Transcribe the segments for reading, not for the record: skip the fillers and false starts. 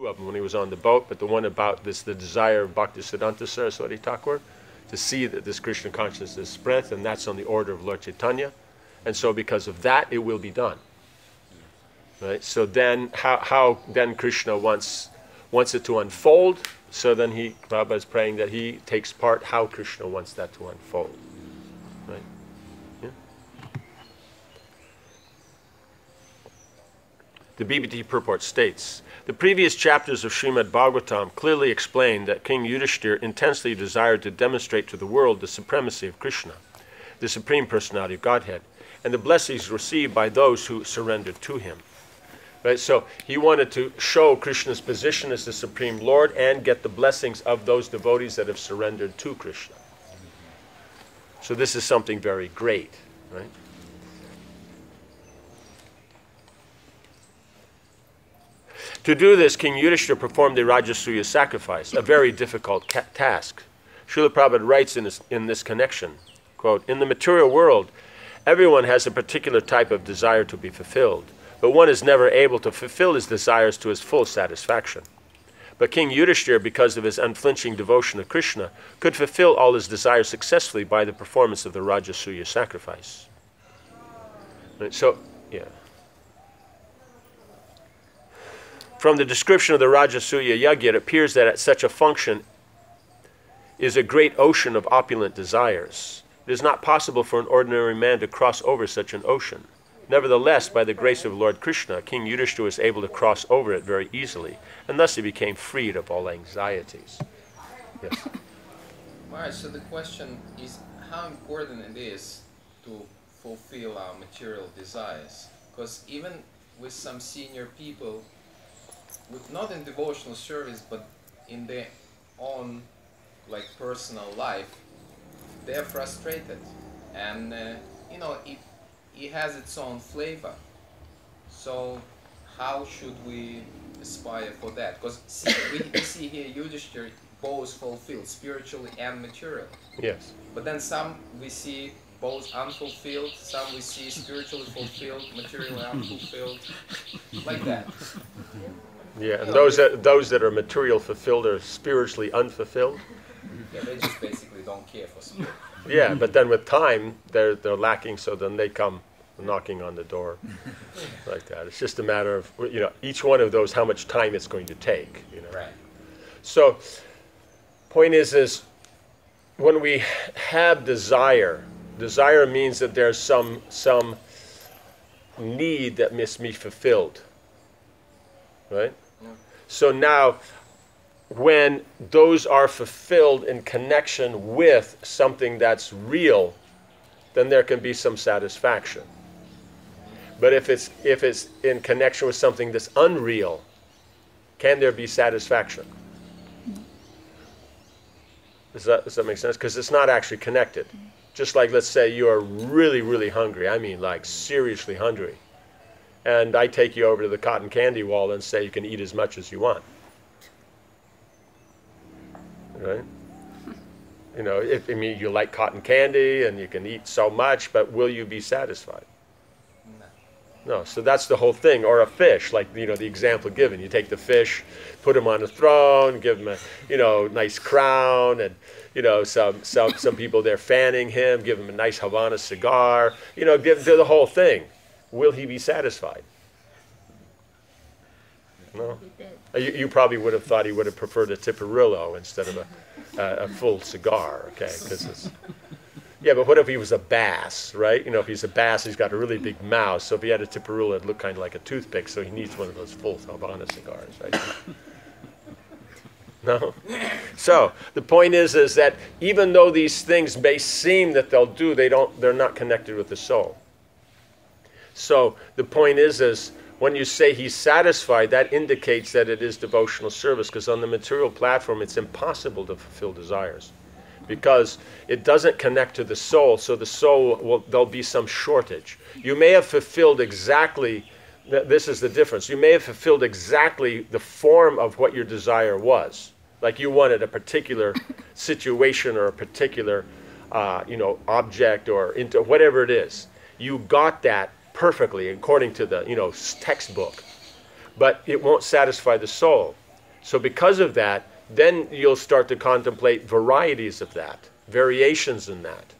of them when he was on the boat, but the one about this, the desire of Bhaktisiddhanta Saraswati Thakur, to see that this Krishna consciousness is spread, and that's on the order of Lord Chaitanya. And so because of that, it will be done. Right? So then, how then Krishna wants it to unfold, so then Prabhupada is praying that he takes part how Krishna wants that to unfold. Right? Yeah? The BBT purport states, the previous chapters of Srimad Bhagavatam clearly explain that King Yudhisthira intensely desired to demonstrate to the world the supremacy of Krishna, the Supreme Personality of Godhead, and the blessings received by those who surrendered to him. Right? So he wanted to show Krishna's position as the Supreme Lord and get the blessings of those devotees that have surrendered to Krishna. So this is something very great, right? To do this, King Yudhisthira performed a Rajasuya sacrifice, a very difficult task. Srila Prabhupada writes in this connection, quote, in the material world, everyone has a particular type of desire to be fulfilled, but one is never able to fulfill his desires to his full satisfaction. But King Yudhisthira, because of his unflinching devotion to Krishna, could fulfill all his desires successfully by the performance of the Rajasuya sacrifice. Right, so, yeah. From the description of the Rajasuya Yajna, it appears that such a function is a great ocean of opulent desires. It is not possible for an ordinary man to cross over such an ocean. Nevertheless, by the grace of Lord Krishna, King Yudhisthira was able to cross over it very easily, and thus he became freed of all anxieties. Yes? Right, so the question is how important it is to fulfill our material desires. Because even with some senior people, not in devotional service, but in their own personal life, they're frustrated. And, it has its own flavor. So how should we aspire for that? Because we see here Yudhisthira both fulfilled, spiritually and material. Yes. But then some we see both unfulfilled, some we see spiritually fulfilled, materially unfulfilled, like that. Yeah, and those that are material fulfilled are spiritually unfulfilled. Yeah, they just basically don't care for spirit. Yeah, but then with time, they're lacking, so then they come knocking on the door like that. It's just a matter of, each one of those, how much time it's going to take. Right. So, point is when we have desire means that there's some need that must be fulfilled. Right? Yeah. So now, when those are fulfilled in connection with something that's real, then there can be some satisfaction. But if it's in connection with something that's unreal, can there be satisfaction? Does that make sense? Because it's not actually connected. Just like, let's say you are really, really hungry. I mean, like seriously hungry. And I take you over to the cotton candy wall and say you can eat as much as you want. Right? You like cotton candy and you can eat so much, but will you be satisfied? No. So that's the whole thing. Or a fish, like the example given. You take the fish, put him on a throne, give him a nice crown, and some people there fanning him, give him a nice Havana cigar. Do the whole thing. Will he be satisfied? No. You probably would have thought he would have preferred a Tiparillo instead of a full cigar, okay? Yeah, but what if he was a bass, right? If he's a bass, he's got a really big mouth. So if he had a Tiparillo, it'd look kind of like a toothpick. So he needs one of those full Havana cigars, right? No? So the point is that even though these things may seem that they'll do, they're not connected with the soul. So the point is when you say he's satisfied, that indicates that it is devotional service, because on the material platform, it's impossible to fulfill desires because it doesn't connect to the soul. So the soul, there'll be some shortage. You may have fulfilled exactly, this is the difference, you may have fulfilled exactly the form of what your desire was. Like you wanted a particular situation or a particular, object or into whatever it is. You got that perfectly according to the textbook, but it won't satisfy the soul. So because of that, then you'll start to contemplate varieties of that, variations in that.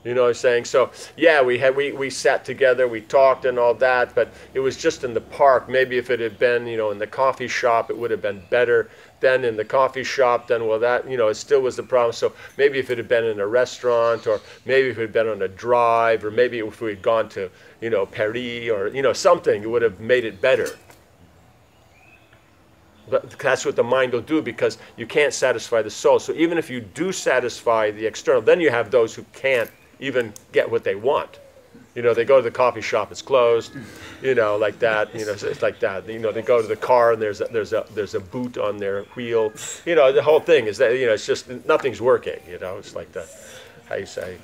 You know what I'm saying? So yeah, we sat together, we talked and all that, but it was just in the park. Maybe if it had been, you know, in the coffee shop, it would have been better. Then in the coffee shop, then well, that, you know, it still was the problem. So maybe if it had been in a restaurant, or maybe if it had been on a drive, or maybe if we had gone to, you know, Paris, or, you know, something, it would have made it better. But that's what the mind will do, because you can't satisfy the soul. So even if you do satisfy the external, then you have those who can't even get what they want. You know, they go to the coffee shop, it's closed, you know, like that, you know, so it's like that. You know, they go to the car and there's a boot on their wheel. You know, the whole thing is that, you know, it's just, nothing's working, you know, it's like the, how you say,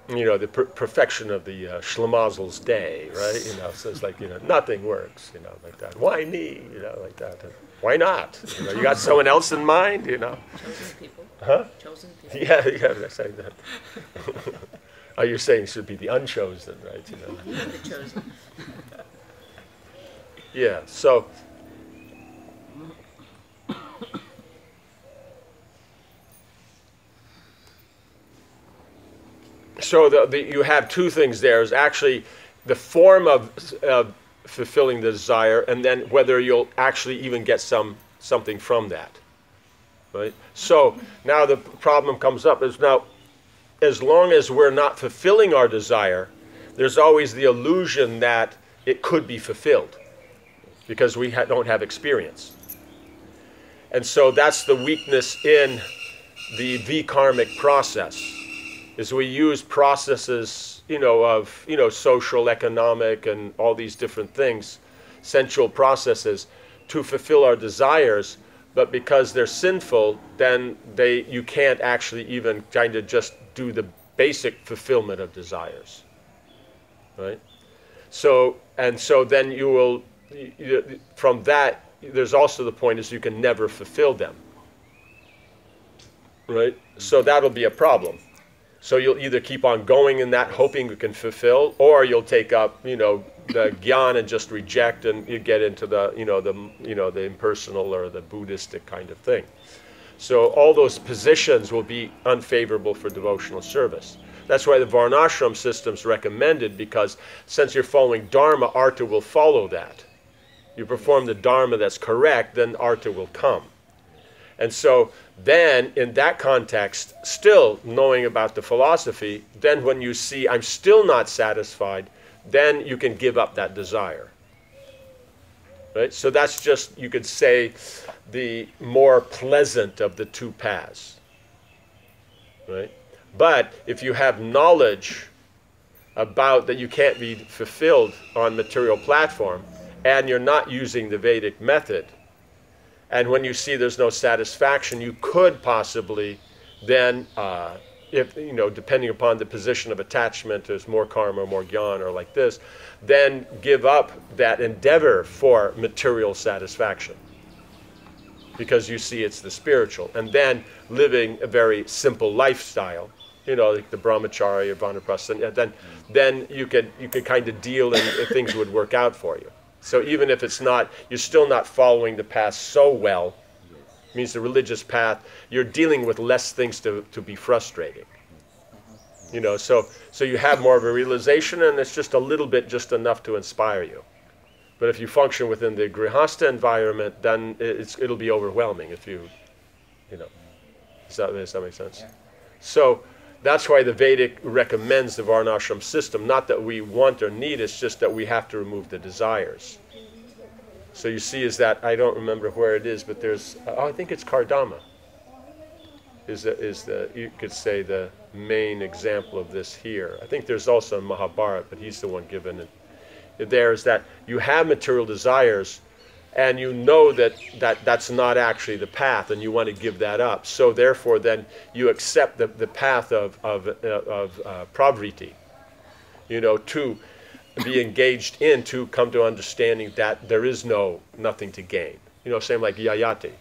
you know, the perfection of the Schlemazel's day, right? You know, so it's like, you know, nothing works, you know, like that. Why me? You know, like that. Why not? You know, you got someone else in mind, you know? Chosen people. Huh? Chosen people. Yeah, that's saying that. Oh, you're saying it should be the unchosen, right? You know? The chosen. Yeah, so you have two things there. Is actually the form of fulfilling the desire, and then whether you'll actually even get something from that. Right? So now the problem comes up is now, as long as we're not fulfilling our desire, there's always the illusion that it could be fulfilled, because we don't have experience. And so that's the weakness in the vikarmic process, is we use processes, you know, of, you know, social, economic, and all these different things, sensual processes, to fulfill our desires. But because they're sinful, then you can't actually even kind of just do the basic fulfillment of desires, right? So then you will, from that, there's also the point is you can never fulfill them, right? So that'll be a problem. So you'll either keep on going in that, hoping you can fulfill, or you'll take up, you know, the gyan and just reject, and you get into the, the impersonal or the Buddhistic kind of thing. So all those positions will be unfavorable for devotional service. That's why the varnashram system's recommended, because since you're following dharma, artha will follow that. You perform the dharma that's correct, then artha will come. And so then, in that context, still knowing about the philosophy, then when you see I'm still not satisfied, then you can give up that desire. Right? So that's just, you could say, the more pleasant of the two paths. Right? But if you have knowledge about that you can't be fulfilled on material platform, and you're not using the Vedic method, and when you see there's no satisfaction, you could possibly then, if, you know, depending upon the position of attachment, there's more karma, more jnana, or like this, then give up that endeavor for material satisfaction, because you see it's the spiritual. And then living a very simple lifestyle, you know, like the brahmachari or vanaprastha, then you could kind of deal, and things would work out for you. So even if it's not, you're still not following the path so well, it means the religious path, you're dealing with less things to be frustrating. You know, so you have more of a realization, and it's just a little bit, just enough to inspire you. But if you function within the grihastha environment, then it'll be overwhelming if you know. Does that make sense? Yeah. So that's why the Vedic recommends the varnashram system. Not that we want or need, it's just that we have to remove the desires. So you see is that, I don't remember where it is, but there's, I think it's Kardama. You could say, the main example of this here. I think there's also in Mahabharata, but he's the one given it. There's that you have material desires, and you know that's not actually the path, and you want to give that up. So therefore, then you accept the path of pravriti, you know, to be engaged in, to come to understanding that there is nothing to gain. You know, same like yayati.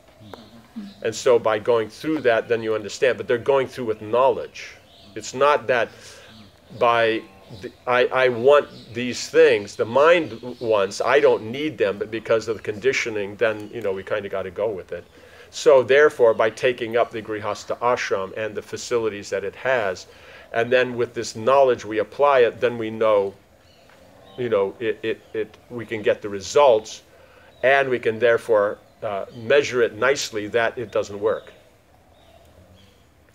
And so by going through that, then you understand. But they're going through with knowledge. It's not that by I want these things. The mind wants, I don't need them, but because of the conditioning, then, we kind of got to go with it. So therefore, by taking up the Grihastha ashram and the facilities that it has, and then with this knowledge we apply it, then we know, we can get the results, and we can therefore measure it nicely that it doesn't work.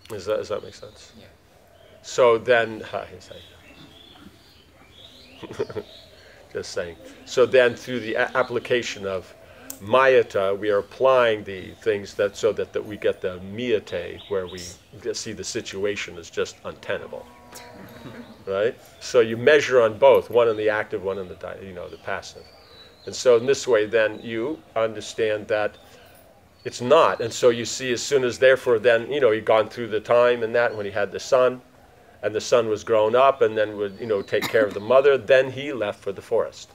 Does that make sense? Yeah. So then, just saying. So then, through the application of mayata, we are applying the things so that we get the miyate, where we see the situation is just untenable, right? So you measure on both, one in the active, one in the passive, and so in this way, then you understand that it's not, and so you see as soon as therefore then he'd gone through the time and that when he had the son. And the son was grown up and then would, take care of the mother. Then he left for the forest.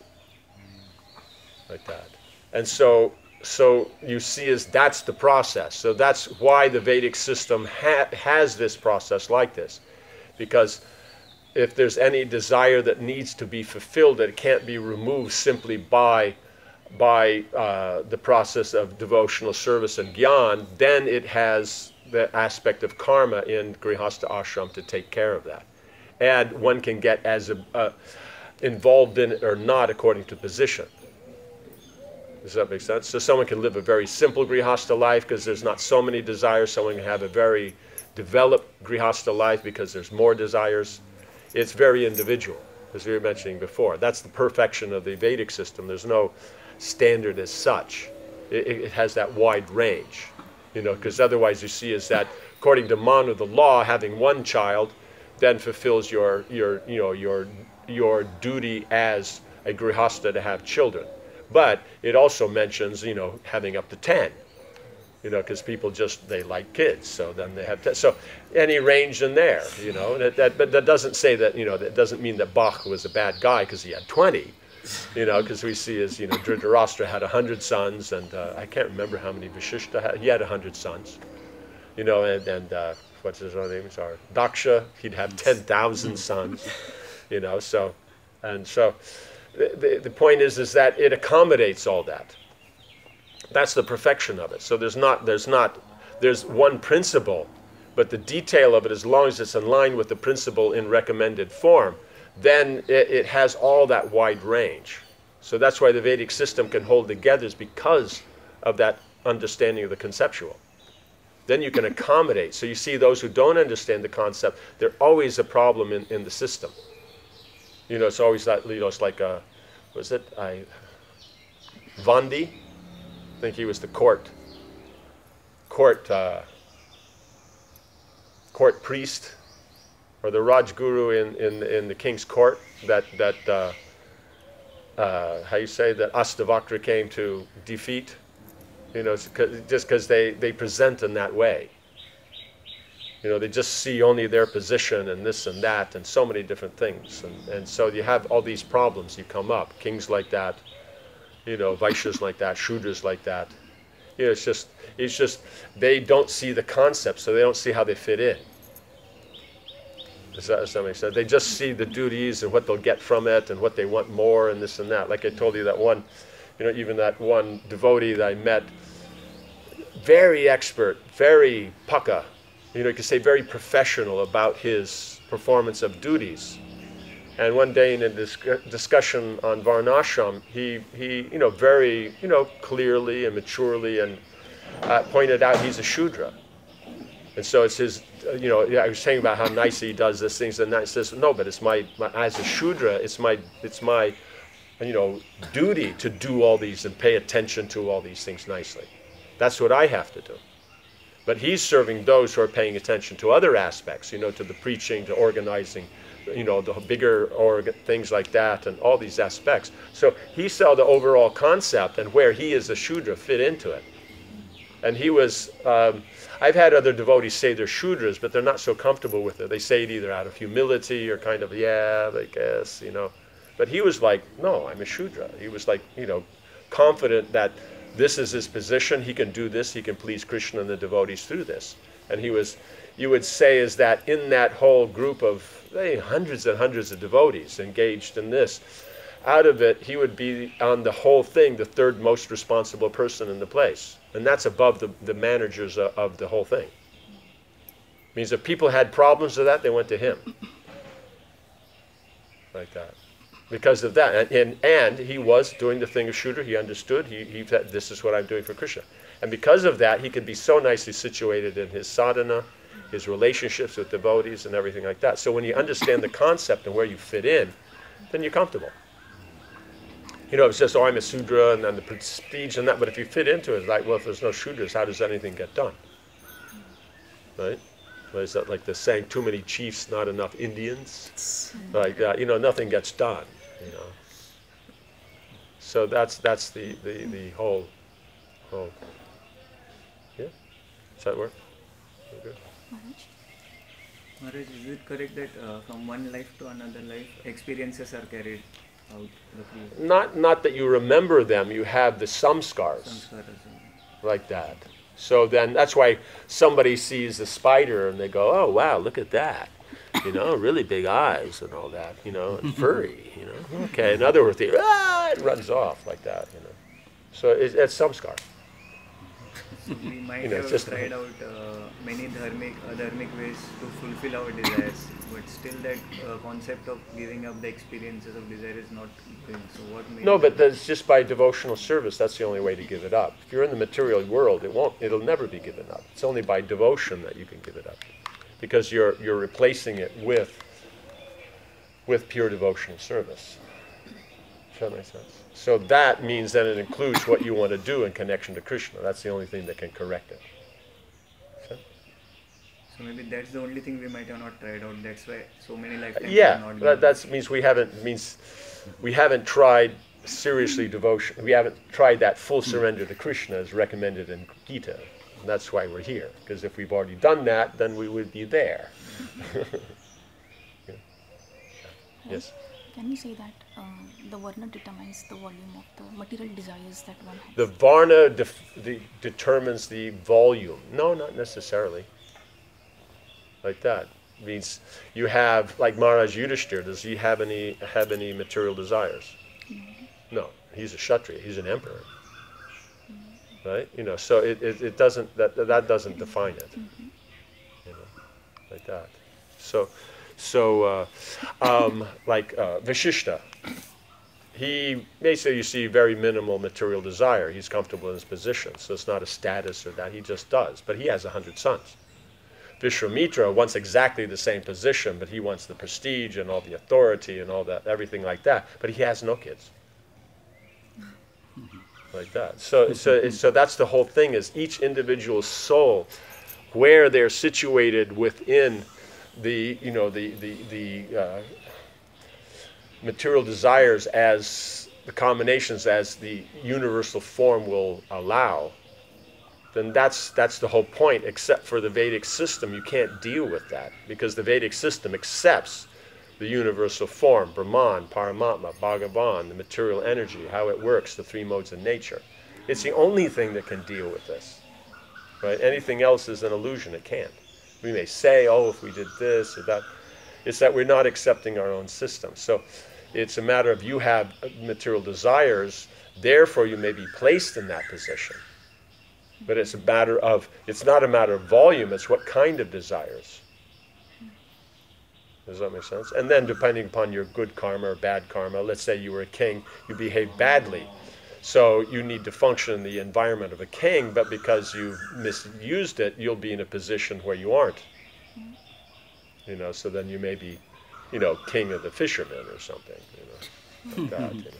Like that. And so you see that's the process. So that's why the Vedic system has this process like this. Because if there's any desire that needs to be fulfilled, that it can't be removed simply by the process of devotional service and gyan, then it has the aspect of karma in Grihastha ashram to take care of that. And one can get as involved in it or not according to position. Does that make sense? So someone can live a very simple Grihastha life because there's not so many desires. Someone can have a very developed Grihastha life because there's more desires. It's very individual, as we were mentioning before. That's the perfection of the Vedic system. There's no standard as such. It has that wide range. Because otherwise you see is that according to Manu, the law, having one child then fulfills your duty as a grihastha to have children. But it also mentions, having up to 10, because people they like kids, so then they have 10. So any range in there, but that doesn't say that, that doesn't mean that Bach was a bad guy because he had 20. Because we see as, Dhritarashtra had 100 sons, and I can't remember how many Vashishta had. He had 100 sons, and what's his other name? Sorry, Daksha, he'd have 10,000 sons, so the point is that it accommodates all that. That's the perfection of it. So there's one principle, but the detail of it, as long as it's in line with the principle in recommended form, then it has all that wide range. So that's why the Vedic system can hold together, is because of that understanding of the conceptual. Then you can accommodate. So you see those who don't understand the concept, they're always a problem in the system. It's always that, it's like, Vandi? I think he was the court priest, or the Rajguru in the king's court that how you say that Astavakra came to defeat, just because they present in that way. They just see only their position and this and that and so many different things, and so you have all these problems you come up. Kings like that, Vaishyas like that, Shudras like that. It's just they don't see the concept, so they don't see how they fit in. Does that make sense? They just see the duties and what they'll get from it and what they want more and this and that. Like I told you, that one, even that one devotee that I met, very expert, very pukka, you could say very professional about his performance of duties. And one day in a discussion on Varnashram, he very, clearly and maturely and pointed out he's a Shudra. And so it's his, I was saying about how nice he does this things, and that says, no, but it's my as a Shudra, it's my duty to do all these and pay attention to all these things nicely. That's what I have to do. But he's serving those who are paying attention to other aspects, to the preaching, to organizing, the bigger things like that, and all these aspects. So he saw the overall concept and where he as a Shudra fit into it. And he was, I've had other devotees say they're Shudras, but they're not so comfortable with it. They say it either out of humility or kind of, yeah, I guess, But he was like, no, I'm a Shudra. He was like, confident that this is his position. He can do this. He can please Krishna and the devotees through this. And he was, you would say is that in that whole group of hundreds and hundreds of devotees engaged in this, out of it, he would be on the whole thing the third most responsible person in the place. And that's above the managers of the whole thing. Means if people had problems with that, they went to him. Like that. Because of that. And he was doing the thing of Shudra. He understood. He said, this is what I'm doing for Krishna. And because of that, he could be so nicely situated in his sadhana, his relationships with devotees and everything like that. So when you understand the concept and where you fit in, then you're comfortable. You know, it's just, oh, I'm a Sudra and then the prestige and that. But if you fit into it, it's like, well, if there's no Shudras, how does anything get done? Right? Well, is that like the saying, too many chiefs, not enough Indians? Like that, you know, nothing gets done, you know. So that's the whole, yeah? Does that work? Good. Maharaj, is it correct that from one life to another life, experiences are carried out? Not that you remember them, you have the samskars. Like that. So then that's why somebody sees a spider and they go, oh wow, look at that. You know, really big eyes and all that, you know, and furry, you know. Okay, in other words, it runs off like that, you know. So it's samskar. So we might you know, have tried out many dharmic ways to fulfill our desires, but still that concept of giving up the experiences of desire is not going. So what? No, but that's just by devotional service. That's the only way to give it up. If you're in the material world, it'll never be given up. It's only by devotion that you can give it up, because you're replacing it with pure devotional service. Does that make sense? So that means that it includes what you want to do in connection to Krishna. That's the only thing that can correct it. So maybe that's the only thing we might have not tried out. That's why so many lifetimes yeah, that means we haven't tried seriously devotion. We haven't tried that full surrender to Krishna as recommended in Gita. And that's why we're here. Because if we've already done that, then we would be there. Yeah. Yes. Can you say that the Varna determines the volume of the material desires that one has? The Varna determines the volume. No, not necessarily. Like that. Means you have, like Maharaja Yudhisthira, does he have any material desires? Mm-hmm. No. He's a Kshatriya. He's an emperor. Mm-hmm. Right? You know, so it doesn't, that doesn't define it. Mm-hmm. You know, like that. So like Vashishta, he basically, you see, very minimal material desire. He's comfortable in his position, so it's not a status or that. He just does. But he has 100 sons. Vishwamitra wants exactly the same position, but he wants the prestige and all the authority and all that, everything like that. But he has no kids. Like that. So that's the whole thing, is each individual soul, where they're situated within the material desires as the combinations as the universal form will allow, then that's the whole point. Except for the Vedic system, you can't deal with that, because the Vedic system accepts the universal form, Brahman, Paramatma, Bhagavan, the material energy, how it works, the three modes of nature. It's the only thing that can deal with this. Right? Anything else is an illusion. It can't. We may say, oh, if we did this or that. It's that we're not accepting our own system. So it's a matter of, you have material desires, therefore you may be placed in that position. But it's not a matter of volume, it's what kind of desires. Does that make sense? And then depending upon your good karma or bad karma, let's say you were a king, you behaved badly. So you need to function in the environment of a king, but because you've misused it, you'll be in a position where you aren't. You know, so then you may be, you know, king of the fishermen or something, you know, like that, you know.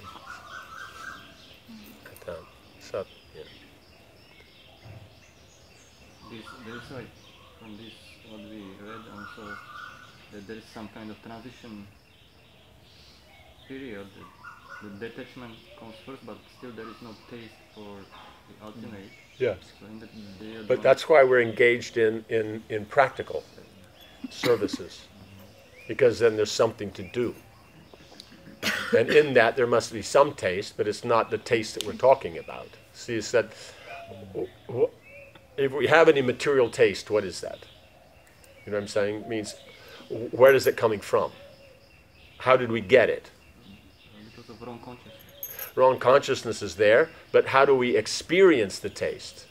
So, yeah. There's like, from this, what we read also, that there is some kind of transition period. The detachment comes first, but still there is no taste for the ultimate. Yeah. So but that's why we're engaged in practical services, because then there's something to do. And in that there must be some taste, but it's not the taste that we're talking about. See, it's that if we have any material taste, what is that? You know what I'm saying? It means, where is it coming from? How did we get it? Because of wrong consciousness. Wrong consciousness is there, but how do we experience the taste?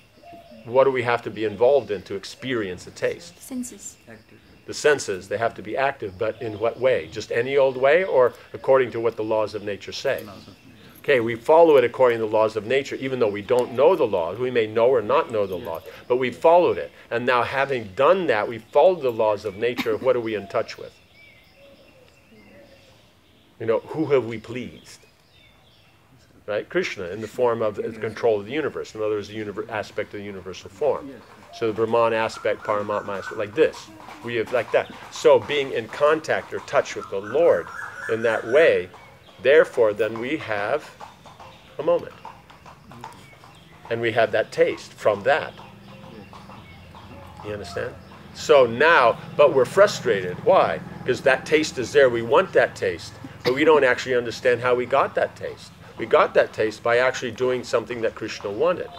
What do we have to be involved in to experience the taste? Senses. Active. The senses, they have to be active, but in what way? Just any old way, or according to what the laws of nature say? Okay, we follow it according to the laws of nature, even though we don't know the laws. We may know or not know the laws, but we followed it. And now, having done that, we followed the laws of nature. What are we in touch with? You know, who have we pleased? Right? Krishna, in the form of the control of the universe. In other words, the aspect of the universal form. So the Brahman aspect, Paramatma aspect, like this. We have like that. So being in contact or touch with the Lord in that way, therefore then we have a moment. And we have that taste from that. You understand? So now, but we're frustrated. Why? Because that taste is there. We want that taste. But we don't actually understand how we got that taste. We got that taste by actually doing something that Krishna wanted.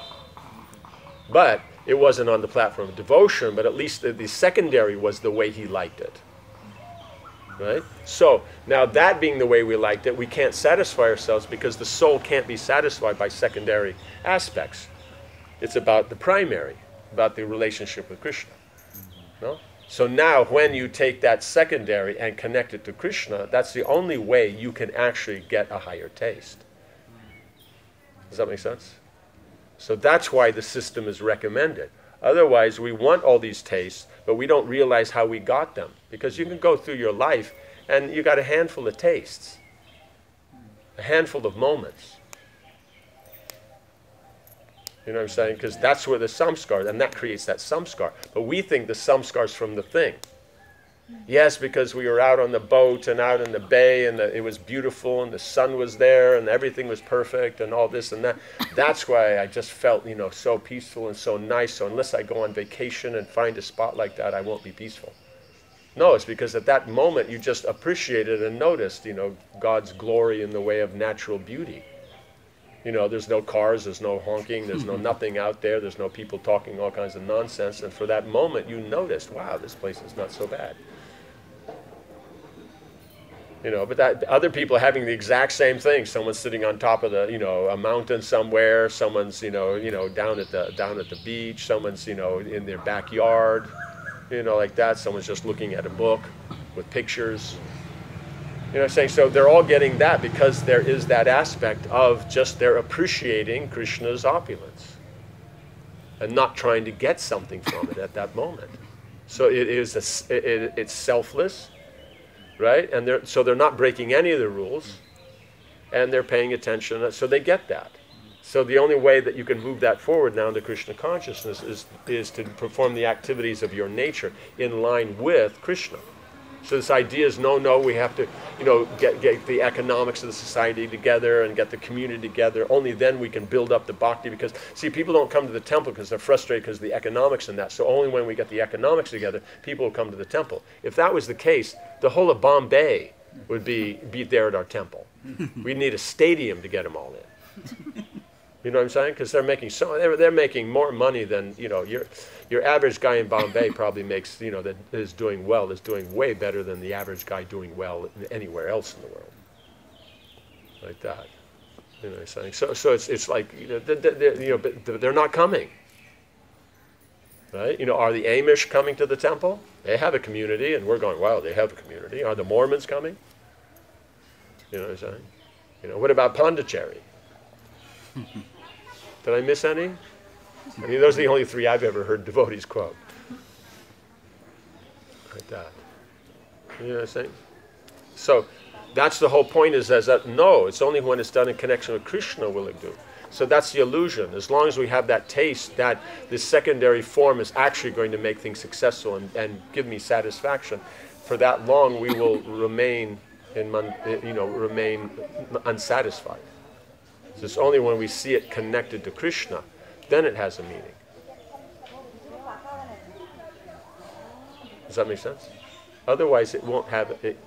But it wasn't on the platform of devotion, but at least the secondary was the way he liked it. Right? So now that being the way we liked it, we can't satisfy ourselves because the soul can't be satisfied by secondary aspects. It's about the primary, about the relationship with Krishna. No? So now when you take that secondary and connect it to Krishna, that's the only way you can actually get a higher taste. Does that make sense? So that's why the system is recommended. Otherwise, we want all these tastes, but we don't realize how we got them. Because you can go through your life and you got a handful of tastes, a handful of moments. You know what I'm saying? Because that's where the samskar, and that creates that samskar. But we think the samskar's from the thing. Yes, because we were out on the boat and out in the bay and it was beautiful and the sun was there and everything was perfect and all this and that. That's why I just felt, you know, so peaceful and so nice. So unless I go on vacation and find a spot like that, I won't be peaceful. No, it's because at that moment you just appreciated and noticed, you know, God's glory in the way of natural beauty. You know, there's no cars, there's no honking, there's no nothing out there, there's no people talking all kinds of nonsense. And for that moment you noticed, wow, this place is not so bad. You know, but that other people are having the exact same thing. Someone's sitting on top of the, you know, a mountain somewhere. Someone's, you know, down at the beach. Someone's, you know, in their backyard. You know, like that. Someone's just looking at a book with pictures. You know what I'm saying? So they're all getting that because there is that aspect of just they're appreciating Krishna's opulence and not trying to get something from it at that moment. So it is it's selfless. Right? And they're not breaking any of the rules, and they're paying attention, so they get that. So the only way that you can move that forward now into Krishna consciousness is to perform the activities of your nature in line with Krishna. So this idea is no, we have to, you know, get the economics of the society together and get the community together. Only then we can build up the bhakti because, see, people don't come to the temple because they're frustrated because of the economics and that. So only when we get the economics together, people will come to the temple. If that was the case, the whole of Bombay would be there at our temple. We'd need a stadium to get them all in. You know what I'm saying? Because they're making more money than, you know, your average guy in Bombay probably makes, you know, that is doing way better than the average guy doing well anywhere else in the world. Like that. You know what I'm saying? So it's like, you know, but they're not coming. Right? You know, are the Amish coming to the temple? They have a community, and we're going, wow, they have a community. Are the Mormons coming? You know what I'm saying? You know, what about Pondicherry? Did I miss any? I mean, those are the only three I've ever heard devotees quote. Like that. You know what I'm saying? So that's the whole point is that no, it's only when it's done in connection with Krishna will it do. So that's the illusion. As long as we have that taste that this secondary form is actually going to make things successful and give me satisfaction, for that long we will remain unsatisfied. So it's only when we see it connected to Krishna, then it has a meaning. Does that make sense? Otherwise, it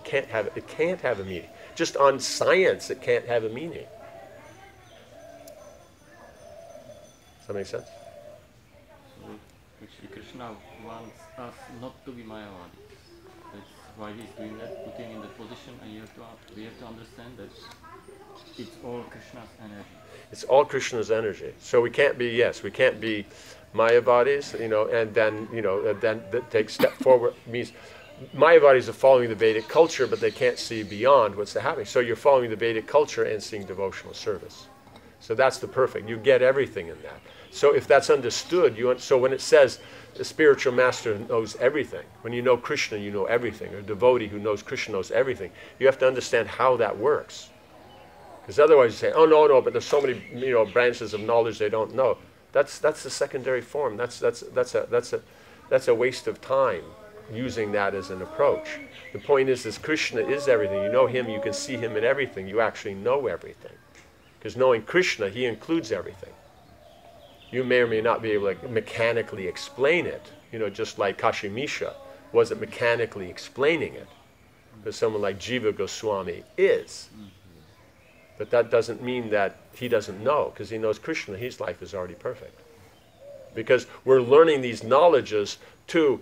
can't have a meaning. Just on science, it can't have a meaning. Does that make sense? Actually, Krishna wants us not to be Mayavadis. That's why he's doing that, putting in the position, and we have to understand that it's all Krishna's energy. It's all Krishna's energy. So we can't be, we can't be Mayavadis, and then, then that takes step forward. Means Mayavadis are following the Vedic culture, but they can't see beyond what's happening. So you're following the Vedic culture and seeing devotional service. So that's the perfect. You get everything in that. So if that's understood, so when it says the spiritual master knows everything, when you know Krishna, you know everything. Or a devotee who knows Krishna knows everything. You have to understand how that works. Because otherwise you say, oh no, but there's so many branches of knowledge they don't know. That's the secondary form. That's a waste of time using that as an approach. The point is Krishna is everything. You know him, you can see him in everything. You actually know everything. Because knowing Krishna, he includes everything. You may or may not be able to mechanically explain it, just like Kashimisha wasn't mechanically explaining it. Because someone like Jiva Goswami is. But that doesn't mean that he doesn't know, because he knows Krishna, his life is already perfect. Because we're learning these knowledges to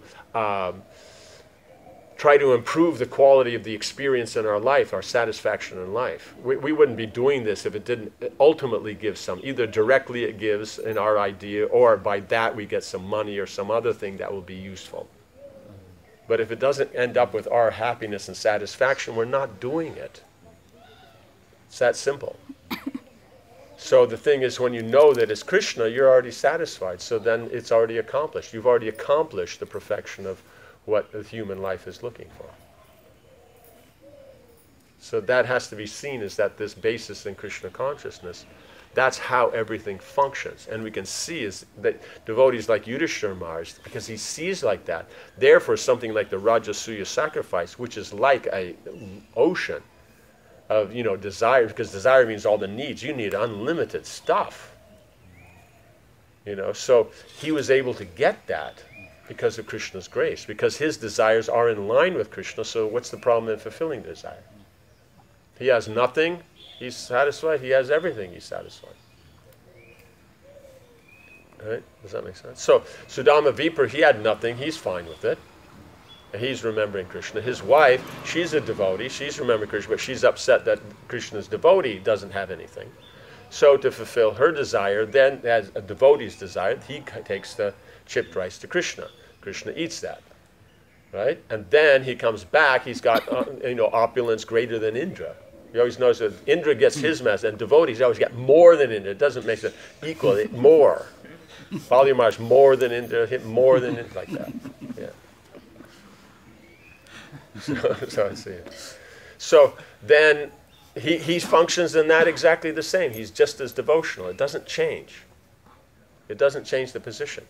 try to improve the quality of the experience in our life, our satisfaction in life. We wouldn't be doing this if it didn't ultimately give some. Either directly it gives in our idea, or by that we get some money or some other thing that will be useful. But if it doesn't end up with our happiness and satisfaction, we're not doing it. It's that simple. So the thing is, when you know that it's Krishna, you're already satisfied. So then it's already accomplished. You've already accomplished the perfection of what the human life is looking for. So that has to be seen as that this basis in Krishna consciousness, that's how everything functions. And we can see is that devotees like Yudhisthira Maharaj, because he sees like that, therefore something like the Rajasuya sacrifice, which is like an ocean of desire, because desire means all the needs. You need unlimited stuff. So he was able to get that because of Krishna's grace, because his desires are in line with Krishna. So what's the problem in fulfilling the desire? He has nothing, he's satisfied. He has everything, he's satisfied. Right? Does that make sense? So Sudama Vipra, he had nothing, he's fine with it. He's remembering Krishna. His wife, she's a devotee. She's remembering Krishna, but she's upset that Krishna's devotee doesn't have anything. So to fulfill her desire, then as a devotee's desire, he takes the chipped rice to Krishna. Krishna eats that, right? And then he comes back. He's got opulence greater than Indra. You always notice that Indra gets his mess, and devotees always get more than Indra. It doesn't make it equal. More. Bali Maharaj more than Indra, hit more than Indra, like that. Yeah. So then he functions in that exactly the same. He's just as devotional. It doesn't change. It doesn't change the position.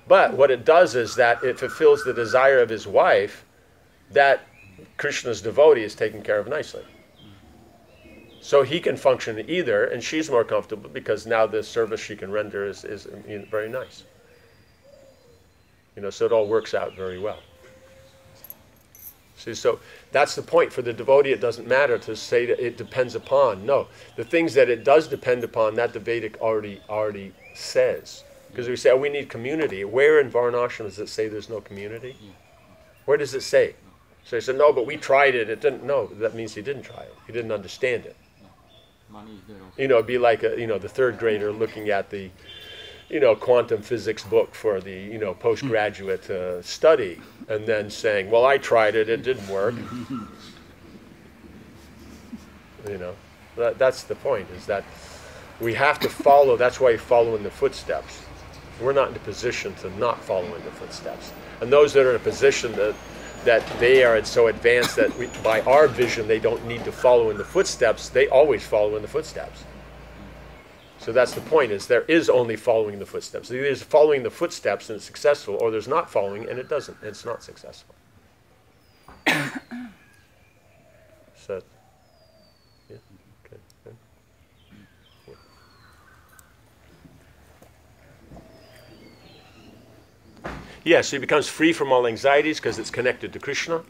But what it does is that it fulfills the desire of his wife that Krishna's devotee is taken care of nicely. So he can function either, and she's more comfortable because now the service she can render is very nice. So it all works out very well. See, so that's the point. For the devotee, it doesn't matter to say that it depends upon. No, the things that it does depend upon, that the Vedic already says. Because we say, we need community. Where in Varnashram does it say there's no community? Where does it say? So he said, no, but we tried it. It didn't. No, that means he didn't try it. He didn't understand it. Money is there also. It'd be like the third grader looking at the quantum physics book for the postgraduate study, and then saying, well, I tried it, it didn't work. That's the point, is that we have to follow. That's why you follow in the footsteps. We're not in a position to not follow in the footsteps. And those that are in a position that they are so advanced that by our vision they don't need to follow in the footsteps, they always follow in the footsteps. So that's the point, is there is only following the footsteps. Either there's following the footsteps and it's successful, or there's not following and it doesn't. It's not successful. So, yeah, okay. Good. Yeah, so he becomes free from all anxieties because it's connected to Krishna.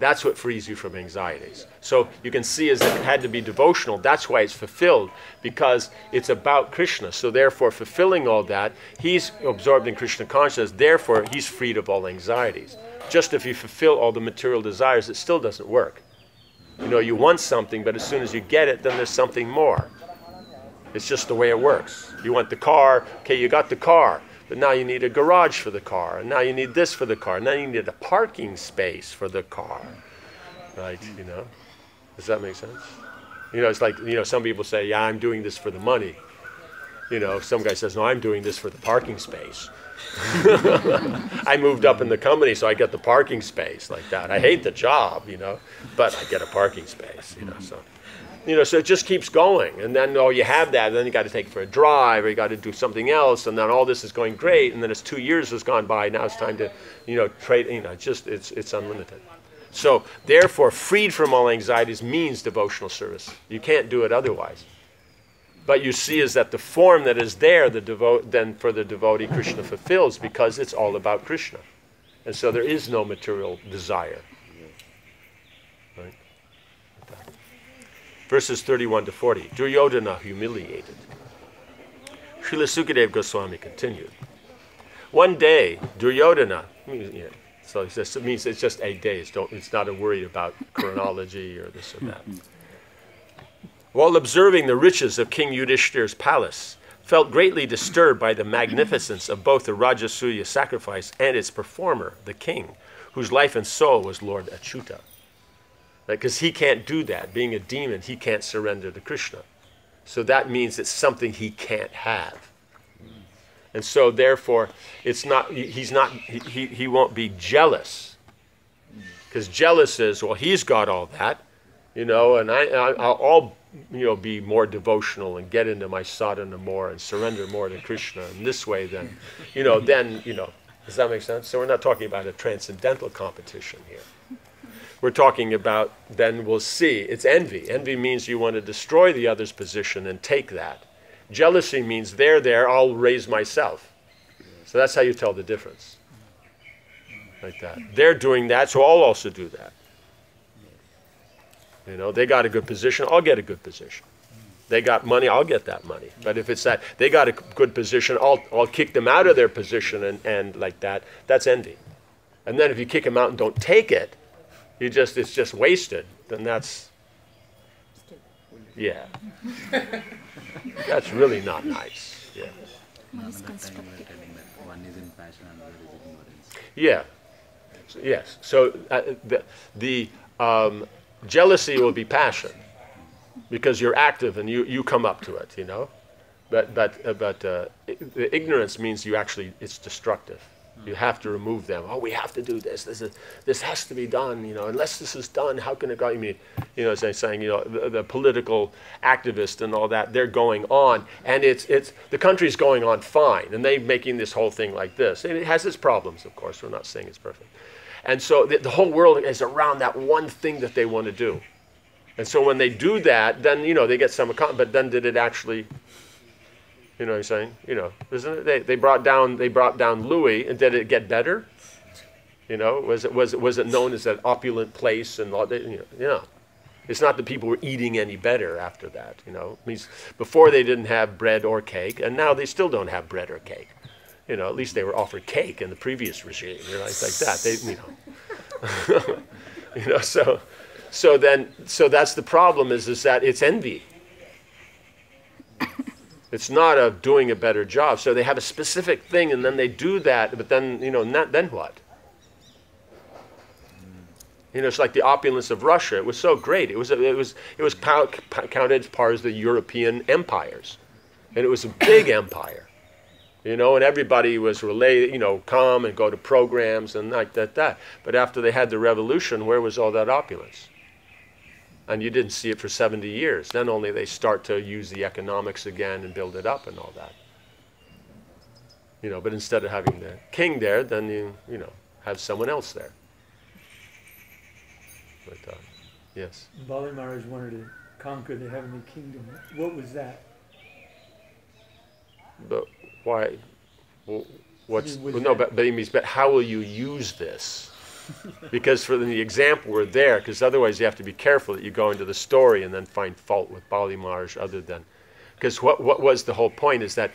That's what frees you from anxieties. So you can see as it had to be devotional. That's why it's fulfilled, because it's about Krishna. So therefore, fulfilling all that, he's absorbed in Krishna consciousness. Therefore, he's freed of all anxieties. Just if you fulfill all the material desires, it still doesn't work. You know, you want something, but as soon as you get it, then there's something more. It's just the way it works. You want the car, okay, you got the car, but now you need a garage for the car, and now you need this for the car, and now you need a parking space for the car, right? You know, does that make sense? You know, it's like, you know, some people say, yeah, I'm doing this for the money. You know, some guy says, no, I'm doing this for the parking space. I moved up in the company, so I get the parking space like that. I hate the job, you know, but I get a parking space, you know, so. You know, so it just keeps going, and then you have that, and then you got to take it for a drive, or you got to do something else, and then all this is going great, and then it's 2 years has gone by. Now it's time to, you know, trade. You know, it's unlimited. So therefore, freed from all anxieties means devotional service. You can't do it otherwise. But you see, is that the form that is there, then for the devotee, Krishna fulfills, because it's all about Krishna, and so there is no material desire. Right? Verses 31 to 40. Duryodhana humiliated. Srila Sukadeva Goswami continued. One day, Duryodhana, so he says, it means it's just 8 days. It's not a worry about chronology or this or that. While observing the riches of King Yudhisthira's palace, felt greatly disturbed by the magnificence of both the Rajasuya sacrifice and its performer, the king, whose life and soul was Lord Achyuta. Because he can't do that. Being a demon, he can't surrender to Krishna. So that means it's something he can't have. And so therefore, he won't be jealous. Because jealous is, well, he's got all that, you know, and I'll be more devotional and get into my sadhana more and surrender more to Krishna. And this way then, does that make sense? So we're not talking about a transcendental competition here. We're talking about, then we'll see, it's envy. Envy means you want to destroy the other's position and take that. Jealousy means they're there, I'll raise myself. So that's how you tell the difference. Like that. They're doing that, so I'll also do that. You know, they got a good position, I'll get a good position. They got money, I'll get that money. But if it's that they got a good position, I'll kick them out of their position and like that, that's envy. And then if you kick them out and don't take it, it's just wasted, then that's, yeah. That's really not nice. Yeah. One is constructive. One is in passion and another is ignorance. Yeah. So, yes. So the jealousy will be passion because you're active and you come up to it, you know. But the ignorance means it's destructive. You have to remove them. Oh, we have to do this. This has to be done. You know, unless this is done, how can it go? I mean, you know, as I'm saying, you know, the political activists and all that, they're going on, and it's the country's going on fine, and they're making this whole thing like this. And it has its problems, of course. We're not saying it's perfect. And so the whole world is around that one thing that they want to do. And so when they do that, then they get some. But then did it actually? You know what I'm saying? You know, isn't it? They brought down Louis, and did it get better? You know, was it known as an opulent place and all that? You know, it's not that people were eating any better after that. You know, it means before they didn't have bread or cake, and now they still don't have bread or cake. You know, at least they were offered cake in the previous regime. You know, like that. They, so that's the problem is that it's envy. It's not doing a better job. So they have a specific thing, and then they do that, but then then what? It's like the opulence of Russia. It was so great. It was counted as part of the European empires, and it was a big empire. And everybody was related. Come and go to programs and like that. But after they had the revolution, where was all that opulence? And you didn't see it for 70 years. Then only they start to use the economics again and build it up and all that. But instead of having the king there, then you have someone else there. But, yes. Bali Maharaj wanted to conquer the heavenly kingdom. What was that? But why? Well, but he means, but how will you use this? Because for the example we're there, because otherwise you have to be careful that you go into the story and then find fault with Bali Maharaj other than, because what was the whole point is that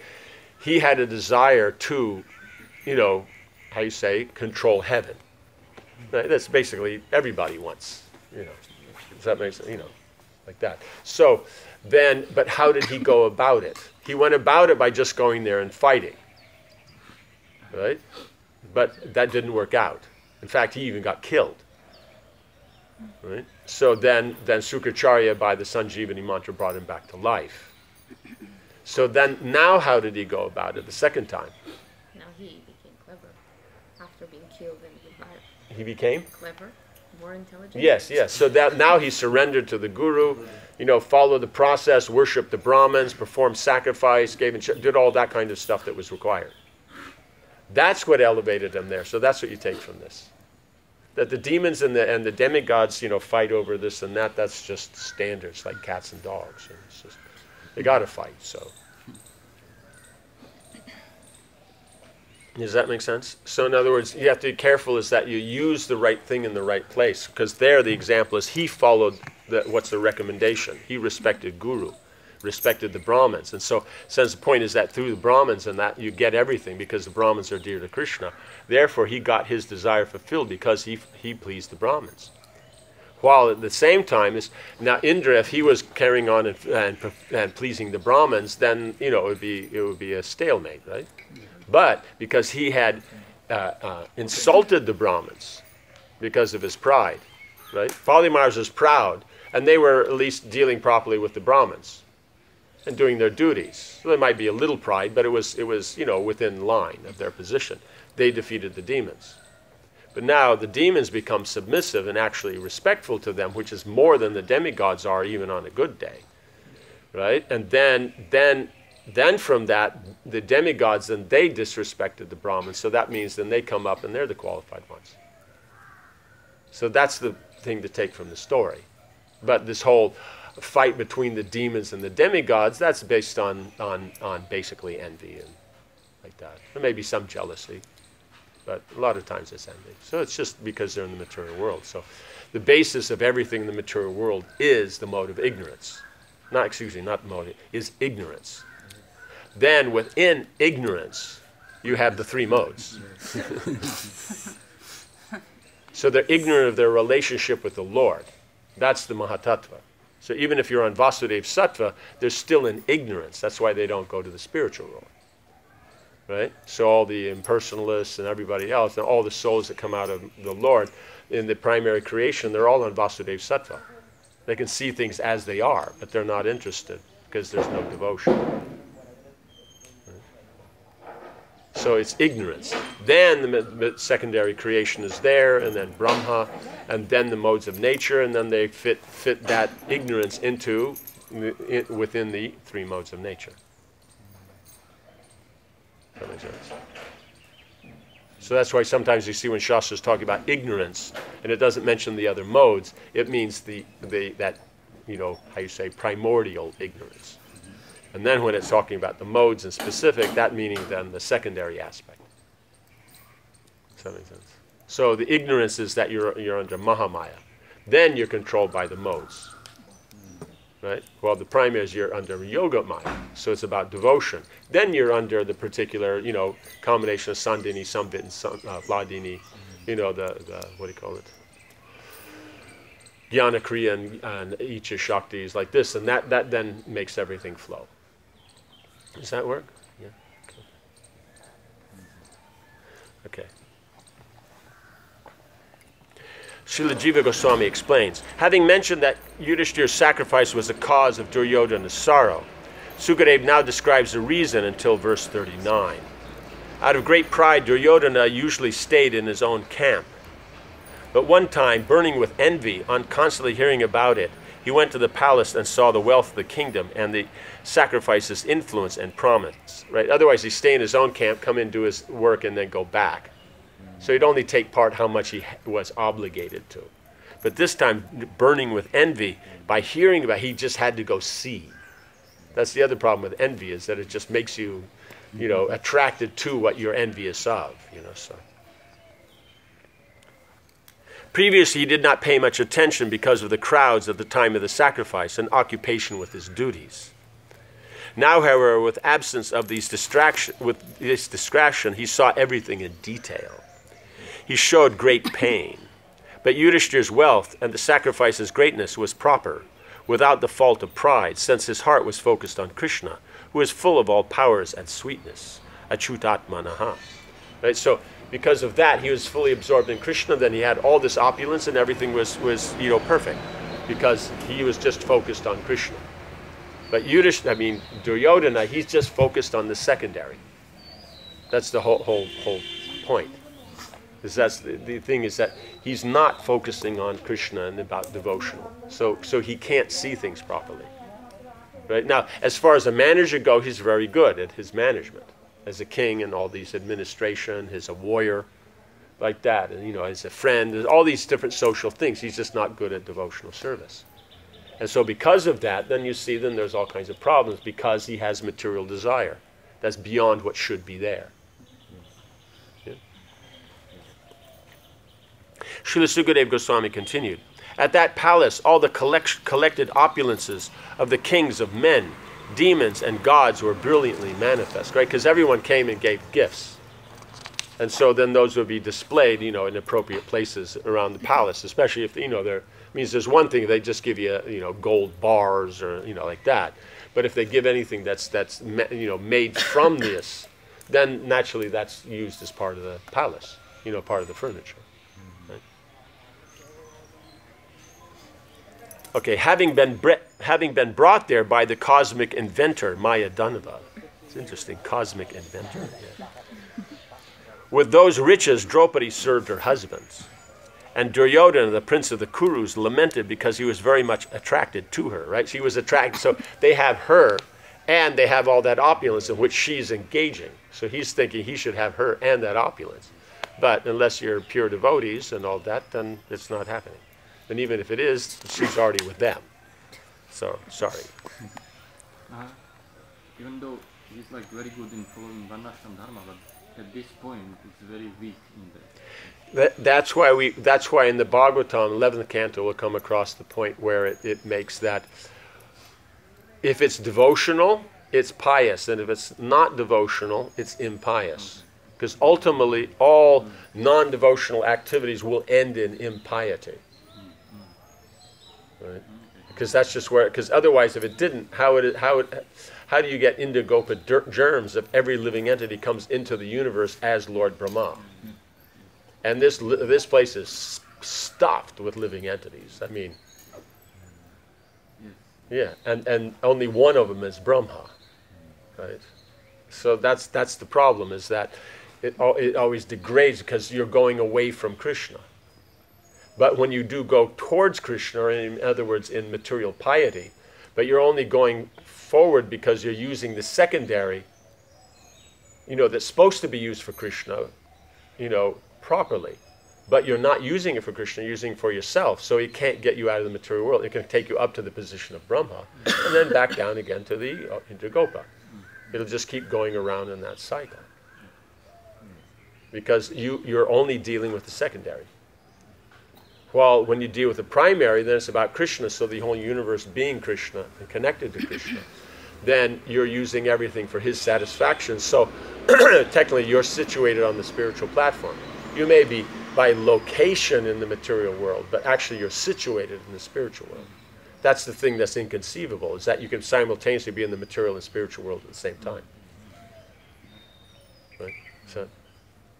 he had a desire to, how you say, control heaven. Right? That's basically everybody wants, Does that make sense? Like that. So then, but how did he go about it? He went about it by just going there and fighting. Right? But that didn't work out. In fact, he even got killed. Right? So then Sukracharya, by the Sanjeevani mantra, brought him back to life. So then, now how did he go about it the second time? Now he became clever after being killed and revived. He became? Clever, more intelligent. Yes. So that now he surrendered to the Guru, followed the process, worshipped the Brahmins, performed sacrifice, did all that kind of stuff that was required. That's what elevated him there. So that's what you take from this. That the demons and the demigods, fight over this and that. That's just standard. It's like cats and dogs. It's just, they got to fight. So does that make sense? So in other words, you have to be careful is that you use the right thing in the right place. Because there, the example is he followed what's the recommendation. He respected Guru, respected the Brahmins. And so since the point is that through the Brahmins and that you get everything because the Brahmins are dear to Krishna. Therefore, he got his desire fulfilled because he pleased the Brahmins. While at the same time, now Indra, if he was carrying on and pleasing the Brahmins, then it would be a stalemate, right? But because he had insulted the Brahmins because of his pride, right? Bali Maharaj was proud, and they were at least dealing properly with the Brahmins and doing their duties. So there might be a little pride, but it was within line of their position. They defeated the demons. But now the demons become submissive and actually respectful to them, which is more than the demigods are even on a good day, right? And then from that, the demigods, then they disrespected the Brahmins. So that means then they come up and they're the qualified ones. So that's the thing to take from the story. But this whole fight between the demons and the demigods, that's based on basically envy and like that. There may be some jealousy, but a lot of times it's envy. So it's just because they're in the material world. So the basis of everything in the material world is the mode of ignorance. Not mode, is ignorance. Then within ignorance, you have the three modes. So they're ignorant of their relationship with the Lord. That's the Mahatattva. So even if you're on Vasudeva Sattva, they're still in ignorance. That's why they don't go to the spiritual world. Right? So all the impersonalists and everybody else, and all the souls that come out of the Lord in the primary creation, they're all on Vasudeva Sattva. They can see things as they are, but they're not interested because there's no devotion. Right? So it's ignorance. Then the secondary creation is there, and then Brahma, and then the modes of nature, and then they fit that ignorance within the three modes of nature. That makes sense. So that's why sometimes you see when Shastra's talking about ignorance, and it doesn't mention the other modes, it means that how you say, primordial ignorance. And then when it's talking about the modes in specific, that meaning then the secondary aspect. Does that make sense? So the ignorance is that you're under Mahamaya. Then you're controlled by the modes. Right? Well, the primary is you're under Yoga Maya, so it's about devotion. Then you're under the particular, combination of Sandini, Samvit, and Vladini, the what do you call it? Jnana Kriya and Icha Shaktis like this, and that then makes everything flow. Does that work? Yeah. Okay. Srila Jiva Goswami explains, having mentioned that Yudhishthira's sacrifice was the cause of Duryodhana's sorrow, Sukadeva now describes the reason until verse 39. Out of great pride, Duryodhana usually stayed in his own camp. But one time, burning with envy, on constantly hearing about it, he went to the palace and saw the wealth of the kingdom and the sacrifice's influence and promise. Right? Otherwise, he'd stay in his own camp, come in, do his work, and then go back. So he'd only take part how much he was obligated to. But this time, burning with envy, by hearing about it, he just had to go see. That's the other problem with envy, is that it just makes you, attracted to what you're envious of. So. Previously, he did not pay much attention because of the crowds at the time of the sacrifice and occupation with his duties. Now, however, with absence of these this distraction, he saw everything in detail. He showed great pain. But Yudhishthira's wealth and the sacrifice's greatness was proper, without the fault of pride, since his heart was focused on Krishna, who is full of all powers and sweetness. Achutatmanaha. Right? So because of that, he was fully absorbed in Krishna. Then he had all this opulence, and everything was perfect, because he was just focused on Krishna. But Duryodhana, he's just focused on the secondary. That's the whole point. That's the thing is that he's not focusing on Krishna and about devotional. So he can't see things properly. Right? Now, as far as a manager goes, he's very good at his management. As a king and all these administration, he's a warrior, like that. And as a friend, there's all these different social things. He's just not good at devotional service. And so because of that, then there's all kinds of problems, because he has material desire. That's beyond what should be there. Srila Sukadeva Goswami continued, at that palace, all the collected opulences of the kings of men, demons, and gods were brilliantly manifest, right? Because everyone came and gave gifts. And so then those would be displayed, in appropriate places around the palace, especially if, there's one thing, they just give you, gold bars or, like that. But if they give anything that's made from this, then naturally that's used as part of the palace, part of the furniture. Okay, having been brought there by the cosmic inventor, Maya Danava. It's interesting, cosmic inventor. Yeah. With those riches, Draupadi served her husbands. And Duryodhana, the prince of the Kurus, lamented because he was very much attracted to her, right? She was attracted, so they have her, and they have all that opulence in which she's engaging. So he's thinking he should have her and that opulence. But unless you're pure devotees and all that, then it's not happening. And even if it is, she's already with them. So, sorry. Even though he's very good in following Varnashram Dharma, but at this point it's very weak in that. That's why in the Bhagavatam, 11th canto, we'll come across the point where it makes that if it's devotional, it's pious, and if it's not devotional, it's impious. Because ultimately, all non-devotional activities will end in impiety. Right? Because that's just where. Because otherwise, if it didn't, how do you get Indigopa germs if every living entity comes into the universe as Lord Brahma? And this place is stuffed with living entities. Yeah, and only one of them is Brahma, right? So that's the problem, is that it always degrades because you're going away from Krishna. But when you do go towards Krishna, or in other words, in material piety, but you're only going forward because you're using the secondary, that's supposed to be used for Krishna, properly. But you're not using it for Krishna, you're using it for yourself. So it can't get you out of the material world. It can take you up to the position of Brahma, and then back down again to the Indigopa. It'll just keep going around in that cycle. Because you're only dealing with the secondary. While when you deal with the primary, then it's about Krishna, so the whole universe being Krishna and connected to Krishna. Then you're using everything for his satisfaction. So technically you're situated on the spiritual platform. You may be by location in the material world, but actually you're situated in the spiritual world. That's the thing that's inconceivable, is that you can simultaneously be in the material and spiritual world at the same time. Right? So,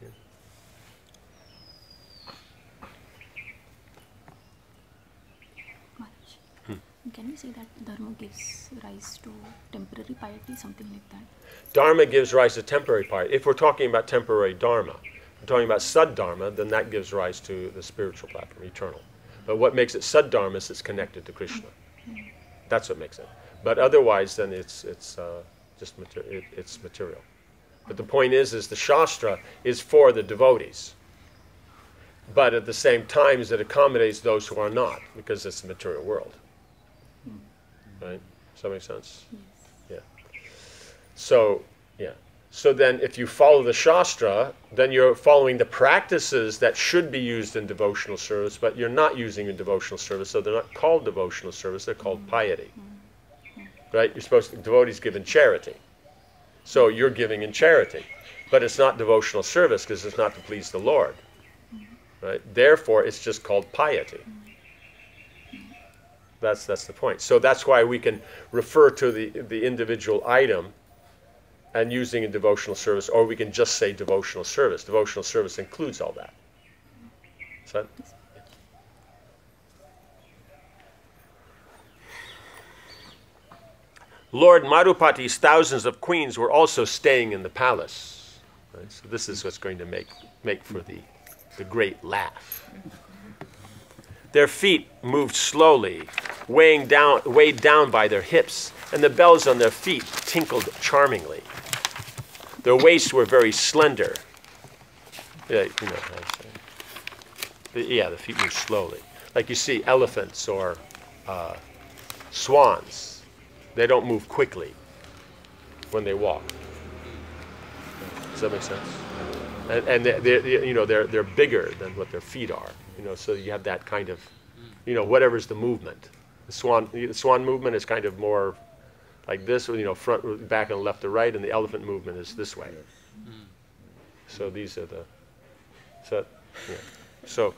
yeah. Can we say that dharma gives rise to temporary piety, something like that? Dharma gives rise to temporary piety. If we're talking about temporary dharma, if we're talking about sad-dharma, then that gives rise to the spiritual platform, eternal. But what makes it sad-dharma is it's connected to Krishna. That's what makes it. But otherwise, then it's just it's material. But the point is the Shastra is for the devotees. But at the same time, it accommodates those who are not, because it's the material world. Right? Does that make sense? Yes. Yeah. So, yeah. So then if you follow the Shastra, then you're following the practices that should be used in devotional service, but you're not using in devotional service, so they're not called devotional service, they're called piety. Right? You're supposed to, devotees give in charity. So you're giving in charity. But it's not devotional service because it's not to please the Lord. Right? Therefore, it's just called piety. That's the point. So that's why we can refer to the individual item and using in devotional service, or we can just say devotional service. Devotional service includes all that. So, Lord Madhupati's thousands of queens were also staying in the palace. Right? So this is what's going to make for the great laugh. Their feet moved slowly, weighed down by their hips, and the bells on their feet tinkled charmingly. Their waists were very slender. Yeah, you know how to say. Yeah, the feet move slowly. Like you see elephants or swans. They don't move quickly when they walk. Does that make sense? And they're bigger than what their feet are. You know, so you have that kind of, you know, whatever's the movement. The swan movement is kind of more like this, you know, front, back, and left to right, and the elephant movement is this way. So these are the, so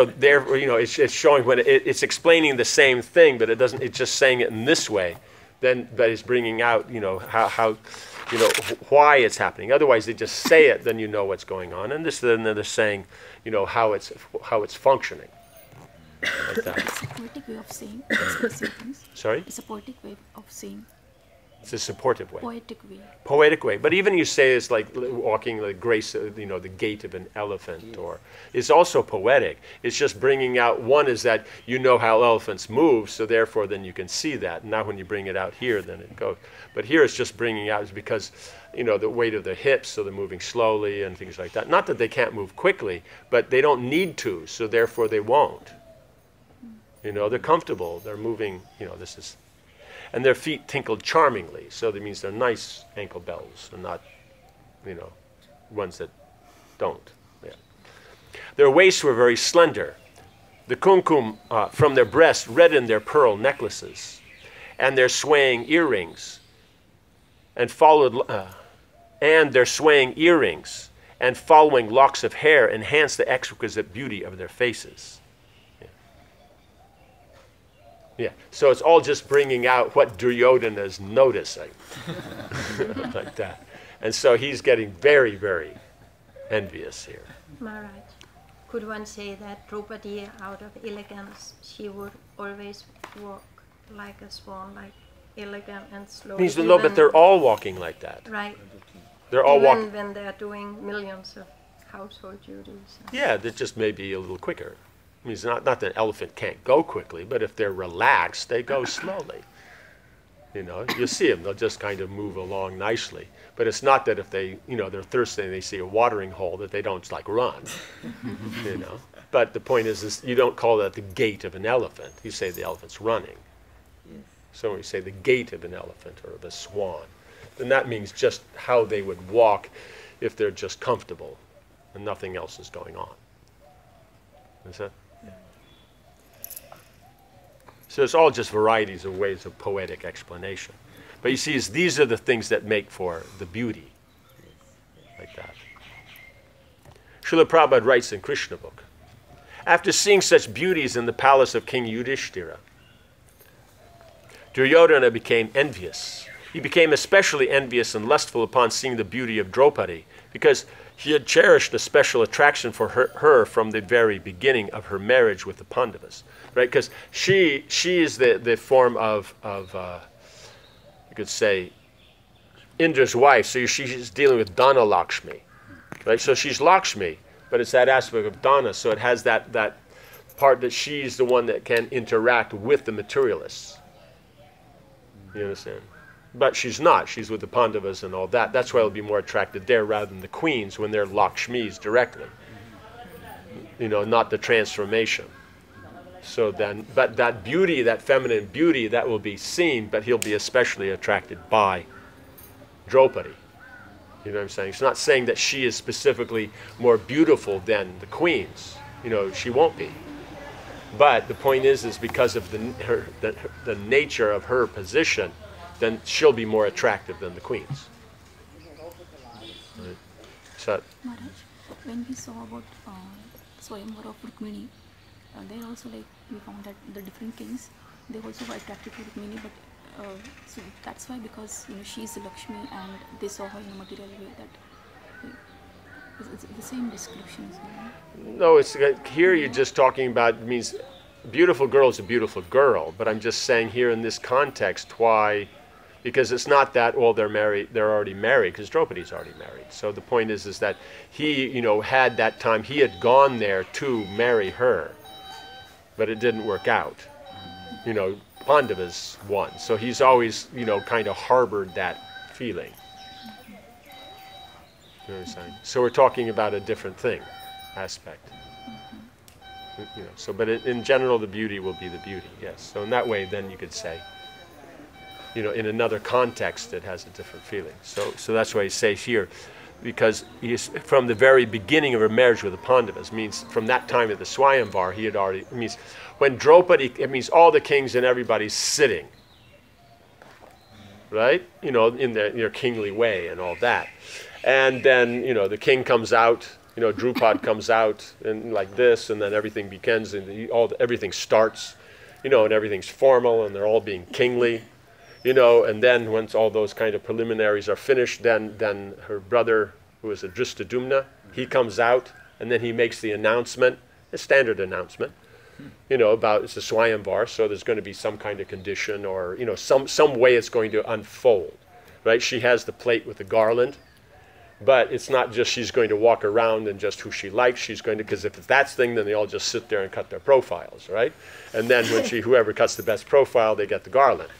there, you know, it's showing when it's explaining the same thing, but it doesn't. It's just saying it in this way, then but it's bringing out, you know, how you know why it's happening. Otherwise, they just say it, then you know what's going on, and then they're saying, you know, how it's functioning. Like that. It's a poetic way of saying expressive things. Sorry? It's a poetic way of saying. It's a supportive way. Poetic way. Poetic way. But even you say it's like walking the grace, you know, the gait of an elephant, or it's also poetic. It's just bringing out, one is that you know how elephants move, so therefore then you can see that. And now when you bring it out here, then it goes. But here it's just bringing out, is because, you know, the weight of their hips, so they're moving slowly and things like that. Not that they can't move quickly, but they don't need to, so therefore they won't. You know, they're comfortable. They're moving, you know, this is... And their feet tinkled charmingly, so that means they're nice ankle bells and not, you know, ones that don't. Yeah. Their waists were very slender. The kumkum from their breasts reddened their pearl necklaces, and their swaying earrings, and their swaying earrings and following locks of hair enhanced the exquisite beauty of their faces. Yeah, so it's all just bringing out what Duryodhana is noticing, like that. And so he's getting very, very envious here. Maharaj, could one say that Draupadi, out of elegance, she would always walk like a swan, like elegant and slow? No, but they're all walking like that. Right. They're all walking. Even when they're doing millions of household duties. Yeah, they just may be a little quicker. I mean, it's not that an elephant can't go quickly, but if they're relaxed, they go slowly. You know, you see them, they'll just kind of move along nicely. But it's not that if they, you know, they're thirsty and they see a watering hole that they don't like run, you know. But the point is you don't call that the gait of an elephant. You say the elephant's running. Yes. So when you say the gait of an elephant or of a swan, then that means just how they would walk if they're just comfortable and nothing else is going on. Is that? So it's all just varieties of ways of poetic explanation. But you see, these are the things that make for the beauty, like that. Srila Prabhupada writes in Krishna book, after seeing such beauties in the palace of King Yudhisthira, Duryodhana became envious. He became especially envious and lustful upon seeing the beauty of Draupadi, because he had cherished a special attraction for her from the very beginning of her marriage with the Pandavas, right? Because she is the form of you could say, Indra's wife. So she's dealing with Dana Lakshmi, right? So she's Lakshmi, but it's that aspect of Dana. So it has that part that she's the one that can interact with the materialists. You understand? But she's not. She's with the Pandavas and all that. That's why it'll be more attracted there rather than the queens when they're Lakshmis directly. You know, not the transformation. So then, but that beauty, that feminine beauty, that will be seen, but he'll be especially attracted by Draupadi. You know what I'm saying? It's not saying that she is specifically more beautiful than the queens. You know, she won't be. But the point is because of the nature of her position, then she'll be more attractive than the queens. Right? So, Maharaj, when we saw about Swayamvara of Rukmini, there also like we found that the different kings, they also were attracted to Rukmini, but so that's why, because you know she is Lakshmi and they saw her in a material way, that it's the same descriptions. You know? no, it's here you're just talking about means beautiful girl is a beautiful girl, but I'm just saying here in this context why, because it's not that they're married, they're already married, because Draupadi's already married. So the point is that he, you know, had that time, he had gone there to marry her, but it didn't work out. You know, Pandavas won, so he's always, you know, kind of harbored that feeling. You know what I'm saying? So we're talking about a different thing, aspect. You know, so, but in general, the beauty will be the beauty, yes. So in that way, then you could say, you know, in another context, it has a different feeling. So that's why he says here, because he's from the very beginning of her marriage with the Pandavas, means from that time at the Swayamvar, he had already, it means when Draupadi, it means all the kings and everybody's sitting, right? You know, in their kingly way and all that. And then, you know, the king comes out, you know, Drupad comes out and like this, and then everything begins, and everything starts, you know, and everything's formal, and they're all being kingly, you know, and then once all those kind of preliminaries are finished, then her brother, who is a Dristadumna, he comes out, and then he makes the announcement, a standard announcement, you know, about it's a Swayamvar, so there's going to be some kind of condition or, you know, some way it's going to unfold, right? She has the plate with the garland, but it's not just she's going to walk around and just who she likes. She's going to, because if it's that thing, then they all just sit there and cut their profiles, right? And then when whoever cuts the best profile, they get the garland.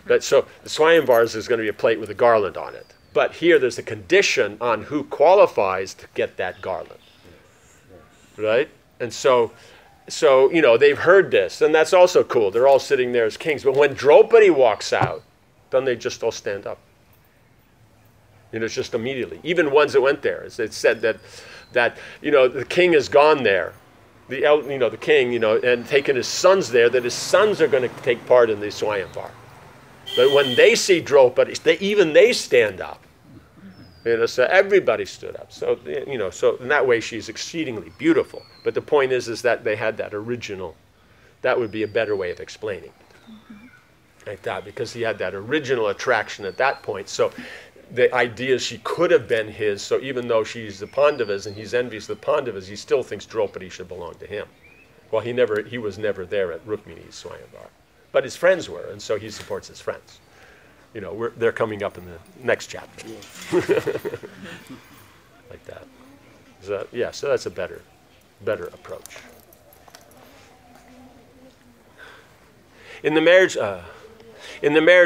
But so the Swayamvars is going to be a plate with a garland on it. But here there's a condition on who qualifies to get that garland, right? And so you know, they've heard this, and that's also cool. They're all sitting there as kings. But when Draupadi walks out, then they just all stand up. You know, it's just immediately. Even ones that went there, it's said that you know, the king has gone there, the king, you know, and taken his sons there, that his sons are going to take part in the Swayamvar. But when they see Draupadi, even they stand up. You know, so everybody stood up. So, you know, so in that way she's exceedingly beautiful. But the point is that they had that original, that would be a better way of explaining it. Like that, because he had that original attraction at that point. So the idea is she could have been his, so even though she's the Pandavas and he's envious of the Pandavas, he still thinks Draupadi should belong to him. Well, he was never there at Rukmini's Swayamvar. But his friends were, and so he supports his friends. You know, they're coming up in the next chapter. Like that. So, yeah, so that's a better approach. In the marriage